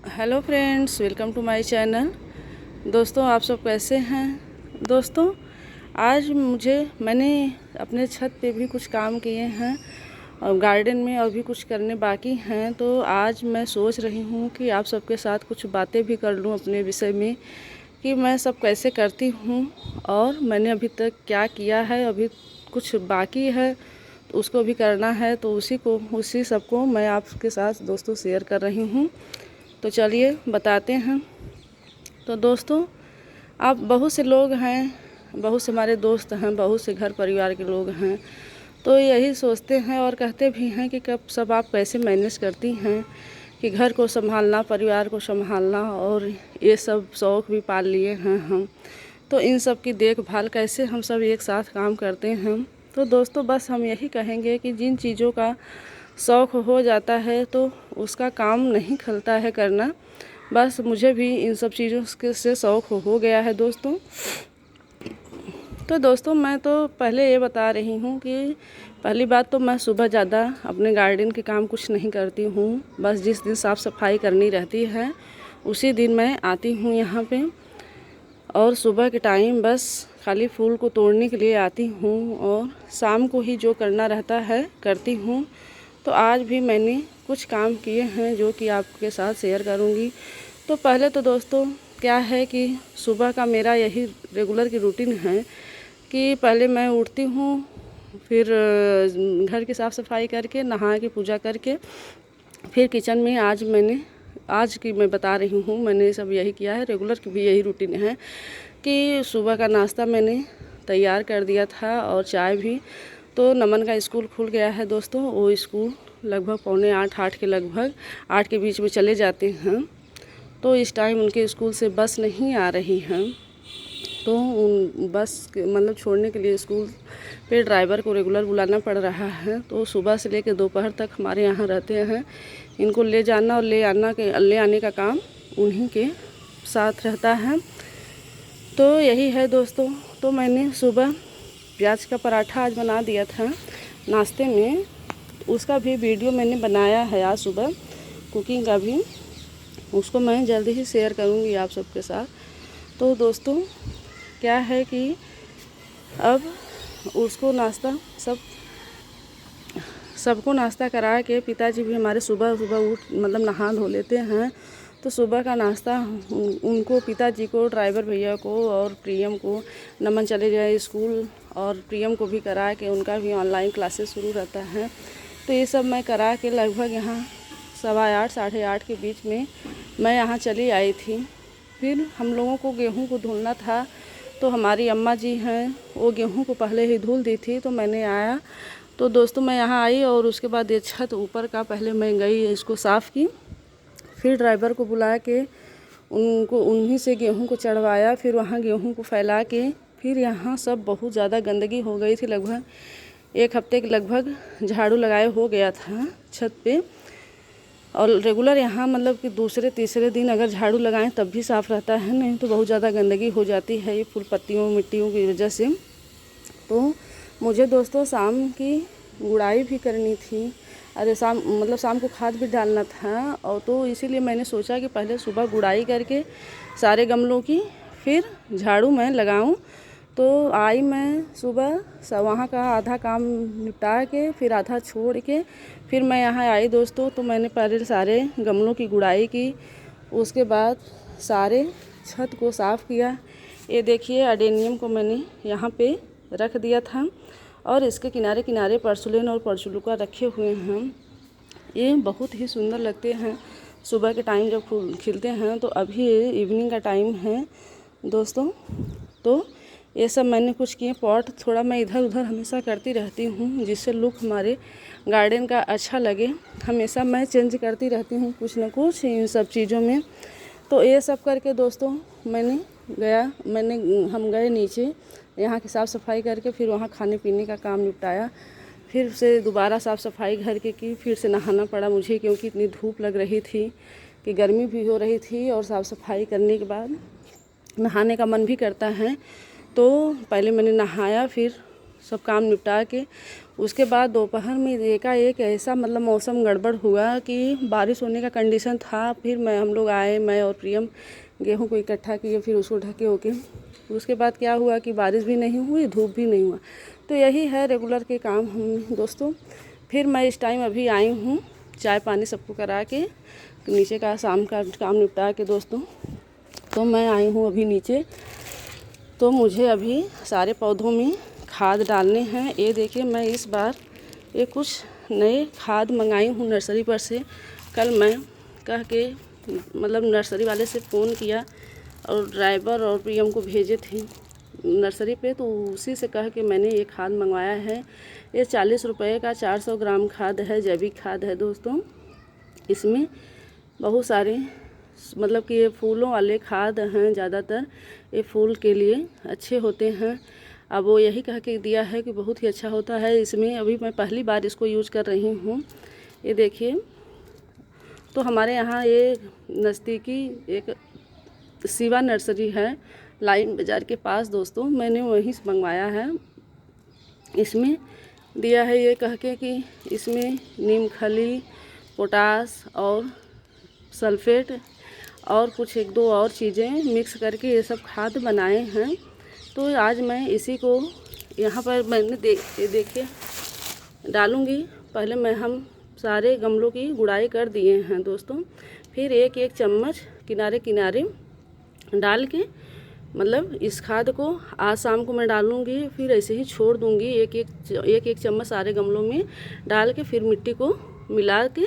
Hello friends, welcome to my channel. दोस्तों, आप सब कैसे हैं। दोस्तों, आज मैंने अपने छत पे भी कुछ काम किए हैं और गार्डन में और भी कुछ करने बाकी हैं। तो आज मैं सोच रही हूँ कि आप सबके साथ कुछ बातें भी कर लूँ अपने विषय में कि मैं सब कैसे करती हूँ और मैंने अभी तक क्या किया है। अभी कुछ बाकी है तो उसको भी करना है, तो उसी सबको मैं आपके साथ दोस्तों शेयर कर रही हूँ। तो चलिए बताते हैं। तो दोस्तों, आप बहुत से लोग हैं, बहुत से हमारे दोस्त हैं, बहुत से घर परिवार के लोग हैं, तो यही सोचते हैं और कहते भी हैं कि कब सब आप कैसे मैनेज करती हैं कि घर को संभालना, परिवार को संभालना और ये सब शौक़ भी पाल लिए हैं हम, तो इन सब की देखभाल कैसे हम सब एक साथ काम करते हैं। तो दोस्तों, बस हम यही कहेंगे कि जिन चीज़ों का शौक़ हो जाता है तो उसका काम नहीं खलता है करना। बस मुझे भी इन सब चीज़ों से शौक़ हो गया है दोस्तों। तो दोस्तों, मैं तो पहले ये बता रही हूँ कि पहली बात तो मैं सुबह ज़्यादा अपने गार्डन के काम कुछ नहीं करती हूँ। बस जिस दिन साफ़ सफाई करनी रहती है उसी दिन मैं आती हूँ यहाँ पे, और सुबह के टाइम बस खाली फूल को तोड़ने के लिए आती हूँ और शाम को ही जो करना रहता है करती हूँ। तो आज भी मैंने कुछ काम किए हैं जो कि आपके साथ शेयर करूँगी। तो पहले तो दोस्तों क्या है कि सुबह का मेरा यही रेगुलर की रूटीन है कि पहले मैं उठती हूँ, फिर घर की साफ़ सफाई करके, नहा के, पूजा करके, फिर किचन में आज की मैं बता रही हूँ, मैंने सब यही किया है। रेगुलर की भी यही रूटीन है कि सुबह का नाश्ता मैंने तैयार कर दिया था और चाय भी। तो नमन का स्कूल खुल गया है दोस्तों, वो स्कूल लगभग 7:45 के लगभग 8 के बीच में चले जाते हैं। तो इस टाइम उनके स्कूल से बस नहीं आ रही हैं, तो उन बस मतलब छोड़ने के लिए स्कूल पे ड्राइवर को रेगुलर बुलाना पड़ रहा है। तो सुबह से लेकर दोपहर तक हमारे यहाँ रहते हैं। इनको ले जाना और ले आने का काम उन्हीं के साथ रहता है। तो यही है दोस्तों। तो मैंने सुबह प्याज का पराठा आज बना दिया था नाश्ते में, उसका भी वीडियो मैंने बनाया है आज सुबह, कुकिंग का भी, उसको मैं जल्दी ही शेयर करूँगी आप सबके साथ। तो दोस्तों क्या है कि अब उसको सबको नाश्ता करा के, पिताजी भी हमारे सुबह सुबह मतलब नहा धो लेते हैं। तो सुबह का नाश्ता उनको, पिताजी को, ड्राइवर भैया को और प्रियम को, नमन चले जाए स्कूल और प्रियम को भी करा के, उनका भी ऑनलाइन क्लासेस शुरू रहता है। तो ये सब मैं करा के लगभग यहाँ 8:15 साढ़े 8 के बीच में मैं यहाँ चली आई थी। फिर हम लोगों को गेहूँ को धुलना था, तो हमारी अम्मा जी हैं वो गेहूँ को पहले ही धुल दी थी। तो मैंने आया, तो दोस्तों मैं यहाँ आई और उसके बाद ये छत ऊपर का पहले मैं गई, इसको साफ़ की, फिर ड्राइवर को बुला के उन्हीं से गेहूं को चढ़वाया, फिर वहाँ गेहूं को फैला के, फिर यहाँ सब बहुत ज़्यादा गंदगी हो गई थी। लगभग 1 हफ्ते के लगभग झाड़ू लगाए हो गया था छत पे। और रेगुलर यहाँ मतलब कि दूसरे तीसरे दिन अगर झाड़ू लगाएं तब भी साफ़ रहता है, नहीं तो बहुत ज़्यादा गंदगी हो जाती है ये फूल पत्तियों मिट्टियों की वजह से। तो मुझे दोस्तों शाम की गुड़ाई भी करनी थी, शाम को खाद भी डालना था, और तो इसीलिए मैंने सोचा कि पहले सुबह गुड़ाई करके सारे गमलों की फिर झाड़ू मैं लगाऊं। तो आई मैं सुबह वहाँ का आधा काम निपटा के, फिर आधा छोड़ के, फिर मैं यहाँ आई दोस्तों। तो मैंने पहले सारे गमलों की गुड़ाई की, उसके बाद सारे छत को साफ़ किया। ये देखिए अडेनियम को मैंने यहाँ पे रख दिया था और इसके किनारे किनारे पर्सुलेन और पर्चुलुका रखे हुए हैं। ये बहुत ही सुंदर लगते हैं सुबह के टाइम जब फूल खिलते हैं। तो अभी इवनिंग का टाइम है दोस्तों। तो ये सब मैंने कुछ किए। पॉट थोड़ा मैं इधर उधर हमेशा करती रहती हूँ जिससे लुक हमारे गार्डन का अच्छा लगे। हमेशा मैं चेंज करती रहती हूँ कुछ ना कुछ इन सब चीज़ों में। तो ये सब करके दोस्तों हम गए नीचे, यहाँ की साफ़ सफाई करके, फिर वहाँ खाने पीने का काम निपटाया, फिर से दोबारा साफ़ सफाई घर के की, फिर से नहाना पड़ा मुझे क्योंकि इतनी धूप लग रही थी कि गर्मी भी हो रही थी और साफ़ सफाई करने के बाद नहाने का मन भी करता है। तो पहले मैंने नहाया, फिर सब काम निपटा के उसके बाद दोपहर में एकाएक ऐसा मतलब मौसम गड़बड़ हुआ कि बारिश होने का कंडीशन था। फिर हम लोग आए, मैं और प्रियम गेहूं को इकट्ठा किए, फिर उसको ढके होके उसके बाद क्या हुआ कि बारिश भी नहीं हुई, धूप भी नहीं हुआ। तो यही है रेगुलर के काम हम दोस्तों। फिर मैं इस टाइम अभी आई हूँ चाय पानी सबको करा के नीचे का शाम का काम निपटा के दोस्तों। तो मैं आई हूँ अभी नीचे। तो मुझे अभी सारे पौधों में खाद डालने हैं। ये देखिए मैं इस बार ये कुछ नए खाद मंगाई हूँ नर्सरी पर से। कल मैं कह के मतलब नर्सरी वाले से फ़ोन किया और ड्राइवर और प्रियम को भेजे थे नर्सरी पे, तो उसी से कह के मैंने ये खाद मंगवाया है। ये 40 रुपये का 400 ग्राम खाद है, जैविक खाद है दोस्तों। इसमें बहुत सारे मतलब कि ये फूलों वाले खाद हैं, ज़्यादातर ये फूल के लिए अच्छे होते हैं। अब वो यही कह के दिया है कि बहुत ही अच्छा होता है। इसमें अभी मैं पहली बार इसको यूज़ कर रही हूँ। ये देखिए, तो हमारे यहाँ ये नज़दीकी एक शिवा नर्सरी है लाइन बाज़ार के पास दोस्तों, मैंने वहीं से मंगवाया है। इसमें दिया है ये कह के कि इसमें नीम खली, पोटास और सल्फेट और कुछ एक दो और चीज़ें मिक्स करके ये सब खाद बनाए हैं। तो आज मैं इसी को यहाँ पर मैंने देखिए डालूँगी। पहले हम सारे गमलों की गुड़ाई कर दिए हैं दोस्तों। फिर एक एक चम्मच किनारे किनारे डाल के मतलब इस खाद को आज शाम को मैं डालूँगी। फिर ऐसे ही छोड़ दूँगी, एक एक चम्मच सारे गमलों में डाल के फिर मिट्टी को मिला के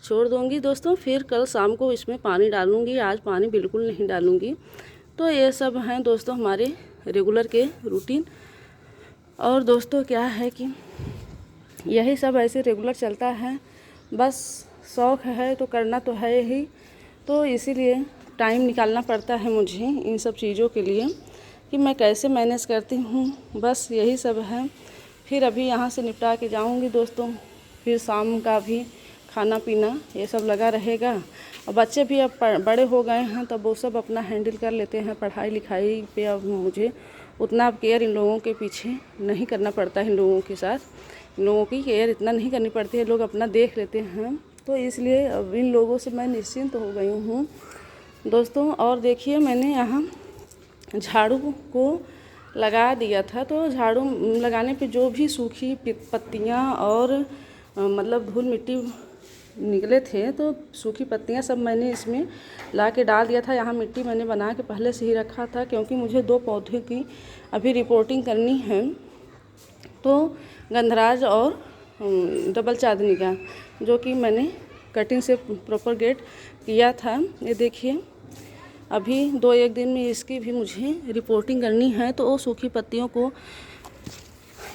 छोड़ दूँगी दोस्तों। फिर कल शाम को इसमें पानी डालूँगी, आज पानी बिल्कुल नहीं डालूँगी। तो ये सब हैं दोस्तों हमारे रेगुलर के रूटीन। और दोस्तों क्या है कि यही सब ऐसे रेगुलर चलता है। बस शौक़ है तो करना तो है ही, तो इसीलिए टाइम निकालना पड़ता है मुझे इन सब चीज़ों के लिए कि मैं कैसे मैनेज करती हूँ। बस यही सब है। फिर अभी यहाँ से निपटा के जाऊँगी दोस्तों। फिर शाम का भी खाना पीना ये सब लगा रहेगा। और बच्चे भी अब बड़े हो गए हैं, तब वो सब अपना हैंडल कर लेते हैं। पढ़ाई लिखाई पे अब मुझे उतना केयर इन लोगों के पीछे नहीं करना पड़ता है। इन लोगों के साथ इन लोगों की केयर इतना नहीं करनी पड़ती है, लोग अपना देख लेते हैं। तो इसलिए अब इन लोगों से मैं निश्चिंत हो गई हूँ दोस्तों। और देखिए मैंने यहाँ झाड़ू को लगा दिया था। तो झाड़ू लगाने पे जो भी सूखी पत्तियाँ और मतलब धूल मिट्टी निकले थे, तो सूखी पत्तियाँ सब मैंने इसमें ला के डाल दिया था। यहाँ मिट्टी मैंने बना के पहले से ही रखा था, क्योंकि मुझे 2 पौधे की अभी रिपोर्टिंग करनी है। तो गंधराज और डबल चांदनी का, जो कि मैंने कटिंग से प्रोपगेट किया था। ये देखिए अभी 2-1 दिन में इसकी भी मुझे रिपोर्टिंग करनी है। तो वो सूखी पत्तियों को,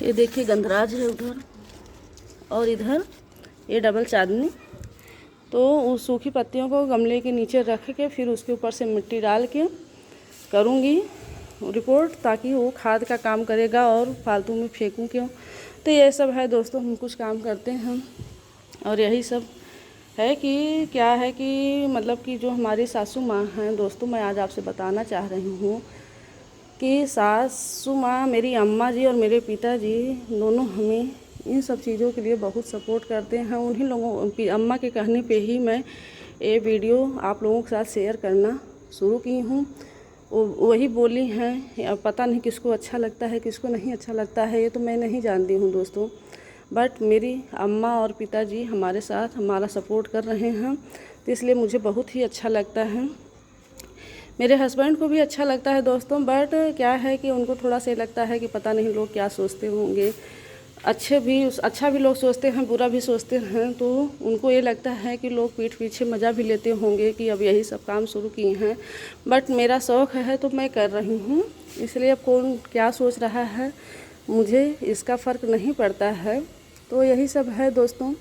ये देखिए गंधराज है उधर और इधर ये डबल चांदनी, तो उस सूखी पत्तियों को गमले के नीचे रख के फिर उसके ऊपर से मिट्टी डाल के करूँगी रिपोर्ट, ताकि वो खाद का काम करेगा और फालतू में फेंकूँ क्यों। तो ये सब है दोस्तों, हम कुछ काम करते हैं। और यही सब है कि क्या है कि मतलब कि जो हमारी सासू माँ हैं दोस्तों, मैं आज आपसे बताना चाह रही हूँ कि सासू माँ, मेरी अम्मा जी और मेरे पिताजी दोनों हमें इन सब चीज़ों के लिए बहुत सपोर्ट करते हैं। उन्हीं लोगों अम्मा के कहने पे ही मैं ये वीडियो आप लोगों के साथ शेयर करना शुरू की हूँ। वही बोली हैं, पता नहीं किसको अच्छा लगता है किसको नहीं अच्छा लगता है, ये तो मैं नहीं जानती हूँ दोस्तों। बट मेरी अम्मा और पिताजी हमारे साथ हमारा सपोर्ट कर रहे हैं, तो इसलिए मुझे बहुत ही अच्छा लगता है। मेरे हस्बैंड को भी अच्छा लगता है दोस्तों। बट क्या है कि उनको थोड़ा सा लगता है कि पता नहीं लोग क्या सोचते होंगे। अच्छा भी लोग सोचते हैं, बुरा भी सोचते हैं। तो उनको ये लगता है कि लोग पीठ पीछे मज़ा भी लेते होंगे कि अब यही सब काम शुरू किए हैं। बट मेरा शौक़ है तो मैं कर रही हूँ। इसलिए अब कौन क्या सोच रहा है मुझे इसका फ़र्क नहीं पड़ता है। तो यही सब है दोस्तों।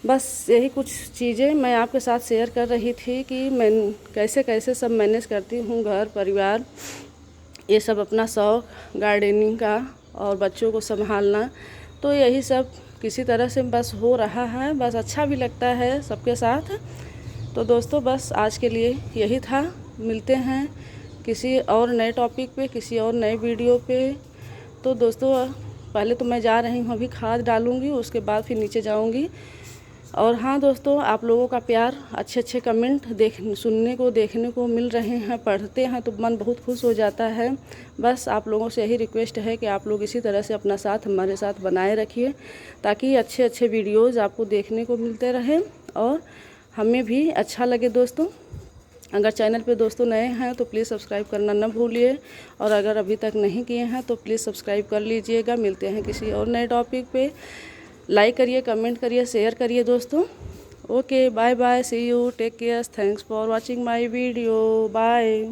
बस यही कुछ चीज़ें मैं आपके साथ शेयर कर रही थी कि मैं कैसे कैसे सब मैनेज करती हूँ, घर परिवार ये सब, अपना शौक़ गार्डनिंग का और बच्चों को संभालना। तो यही सब किसी तरह से बस हो रहा है। बस अच्छा भी लगता है सबके साथ। तो दोस्तों बस आज के लिए यही था। मिलते हैं किसी और नए टॉपिक पे, किसी और नए वीडियो पे। तो दोस्तों पहले तो मैं जा रही हूँ, अभी खाद डालूँगी, उसके बाद फिर नीचे जाऊँगी। और हाँ दोस्तों, आप लोगों का प्यार, अच्छे अच्छे कमेंट सुनने को देखने को मिल रहे हैं, पढ़ते हैं तो मन बहुत खुश हो जाता है। बस आप लोगों से यही रिक्वेस्ट है कि आप लोग इसी तरह से अपना साथ हमारे साथ बनाए रखिए, ताकि अच्छे अच्छे वीडियोज़ आपको देखने को मिलते रहें और हमें भी अच्छा लगे। दोस्तों, अगर चैनल पे दोस्तों नए हैं तो प्लीज़ सब्सक्राइब करना न भूलिए, और अगर अभी तक नहीं किए हैं तो प्लीज़ सब्सक्राइब कर लीजिएगा। मिलते हैं किसी और नए टॉपिक पे। लाइक करिए, कमेंट करिए, शेयर करिए दोस्तों। Okay, bye bye, see you, take care, thanks for watching my video, bye.